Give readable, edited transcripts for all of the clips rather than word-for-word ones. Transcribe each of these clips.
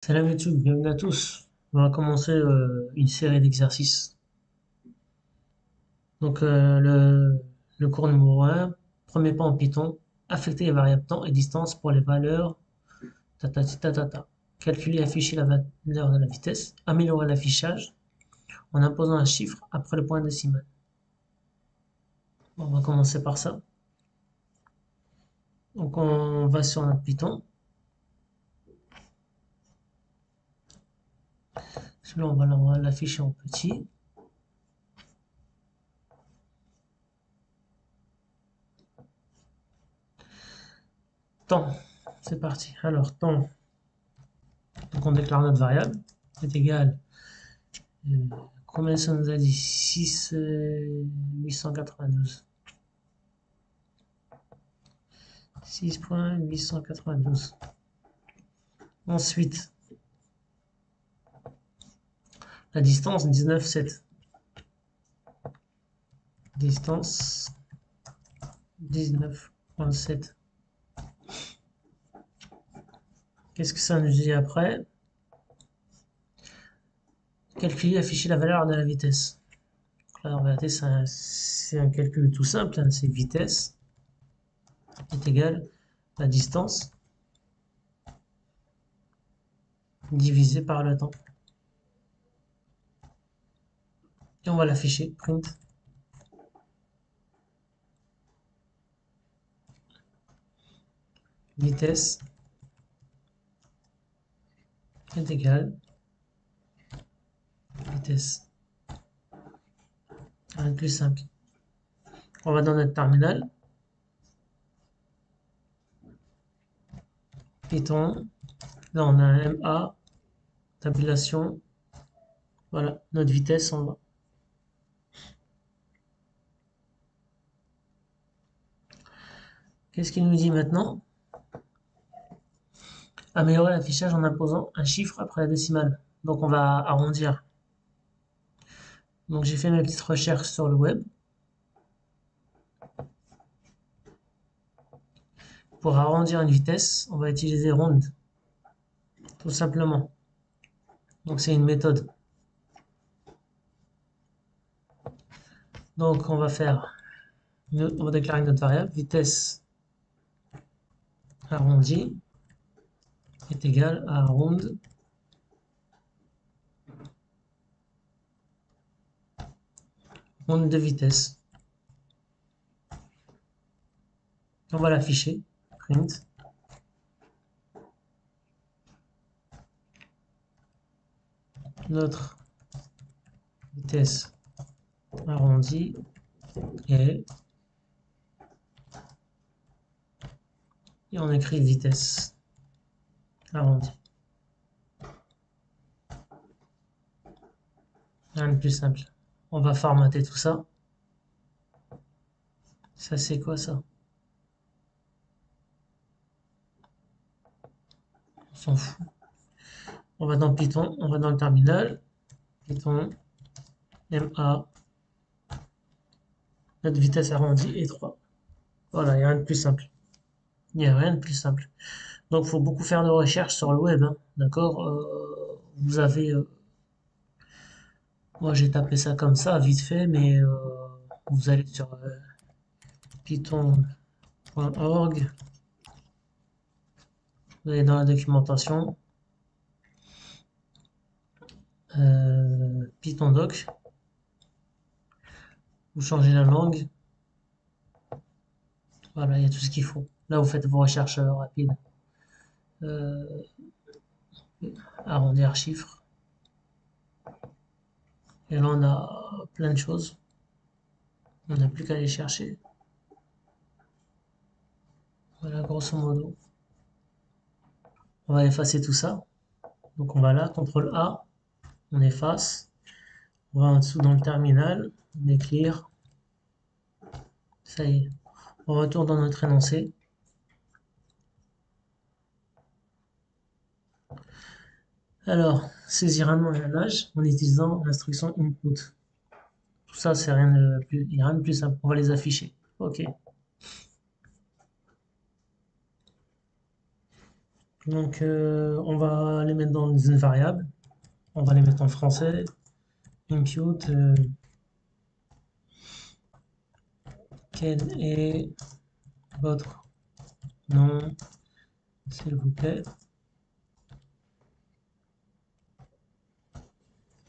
Salam YouTube, bienvenue à tous. On va commencer une série d'exercices. Donc le cours numéro un, premier pas en Python, affecter les variables temps et distance pour les valeurs tatati tatata. Calculer et afficher la valeur de la vitesse, améliorer l'affichage en imposant un chiffre après le point décimal. Bon, on va commencer par ça. Donc on va sur notre Python. Celui-là on va l'afficher en petit. Temps, c'est parti. Alors temps, donc on déclare notre variable est égal. Combien ça nous a dit? 6, 892. 6.892. Ensuite, la distance 19,7. Distance 19,7. Qu'est-ce que ça nous dit après? Calculer, afficher la valeur de la vitesse. Donc là, en réalité, c'est un calcul tout simple, hein, c'est vitesse est égal à la distance divisé par le temps. Et on va l'afficher, print. Vitesse est égal vitesse. Rien de plus simple. On va dans notre terminal. Python. Là, on a un MA, tabulation. Voilà, notre vitesse en bas. Qu'est-ce qu'il nous dit maintenant? Améliorer l'affichage en imposant un chiffre après la décimale. Donc, on va arrondir. Donc, j'ai fait mes petites recherches sur le web. Pour arrondir une vitesse, on va utiliser round. Tout simplement. Donc, c'est une méthode. Donc, on va déclarer notre variable. Vitesse arrondie est égale à round de vitesse. On va l'afficher. Print. Notre vitesse arrondie est, et on écrit vitesse arrondie. Rien de plus simple. On va formater tout ça. Ça, c'est quoi ça? On s'en fout. On va dans Python, on va dans le terminal. Python, MA, notre vitesse arrondie est 3. Voilà, il n'y a rien de plus simple. Il n'y a rien de plus simple. Donc, il faut beaucoup faire de recherches sur le web, hein, d'accord? Vous avez... moi, j'ai tapé ça comme ça, vite fait, mais vous allez sur python.org, vous allez dans la documentation, Python doc, vous changez la langue, voilà, il y a tout ce qu'il faut. Là, vous faites vos recherches rapides. Euh, Arrondir chiffres. Et là, on a plein de choses. On n'a plus qu'à les chercher. Voilà, grosso modo. On va effacer tout ça. Donc, on va là, CTRL A, on efface. On va en dessous dans le terminal, on met clear. Ça y est. On retourne dans notre énoncé. Alors, saisir un nom et un âge en utilisant l'instruction input. Tout ça, c'est rien de plus, il y a rien de plus simple. On va les afficher. OK. Donc, on va les mettre dans une variable. On va les mettre en français. Impute, quel est votre nom, s'il vous plaît,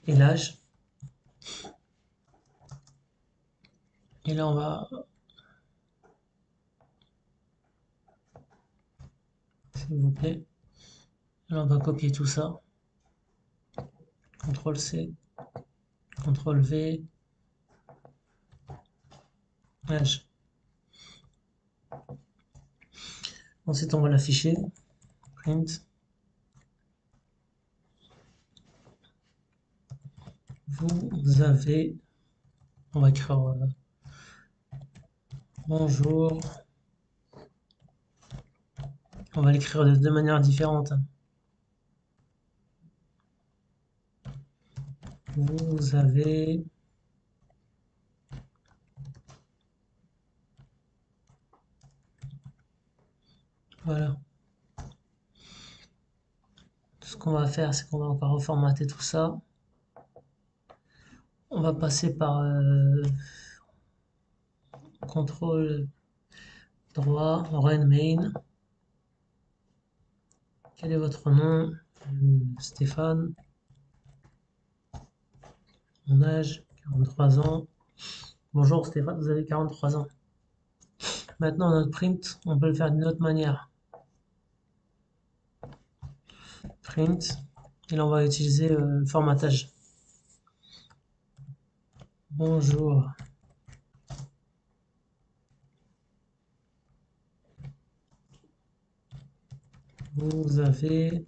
et l'âge. Et là, on va, s'il vous plaît, là, on va copier tout ça. CTRL C, CTRL V, âge. Ensuite, on va l'afficher. Print. Vous avez, on va écrire bonjour. On va l'écrire de deux manières différentes. Vous avez voilà. Ce qu'on va faire, c'est qu'on va encore reformater tout ça. On va passer par CTRL droit, run main. Quel est votre nom? Stéphane. Mon âge, 43 ans. Bonjour Stéphane, vous avez 43 ans. Maintenant, notre print, on peut le faire d'une autre manière. Print, et là on va utiliser le formatage. Bonjour. Vous avez...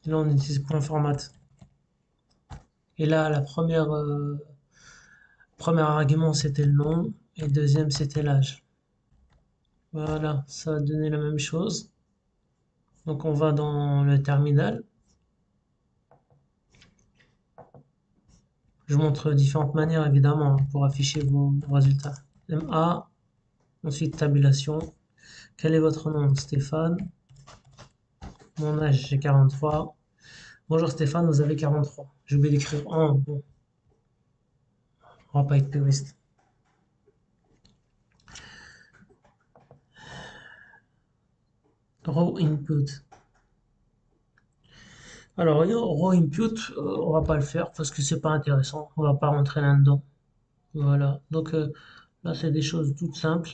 Et là on utilise point format. Et là, la première, premier argument c'était le nom, et le deuxième c'était l'âge. Voilà, ça va donner la même chose. Donc on va dans le terminal. Je montre différentes manières évidemment pour afficher vos résultats. MA, ensuite tabulation. Quel est votre nom? Stéphane. Mon âge, j'ai 43. Bonjour Stéphane, vous avez 43. J'ai oublié d'écrire en. Bon, on va pas être puriste. Raw input. Alors, raw input, on va pas le faire parce que c'est pas intéressant. On va pas rentrer là-dedans. Voilà. Donc là, c'est des choses toutes simples.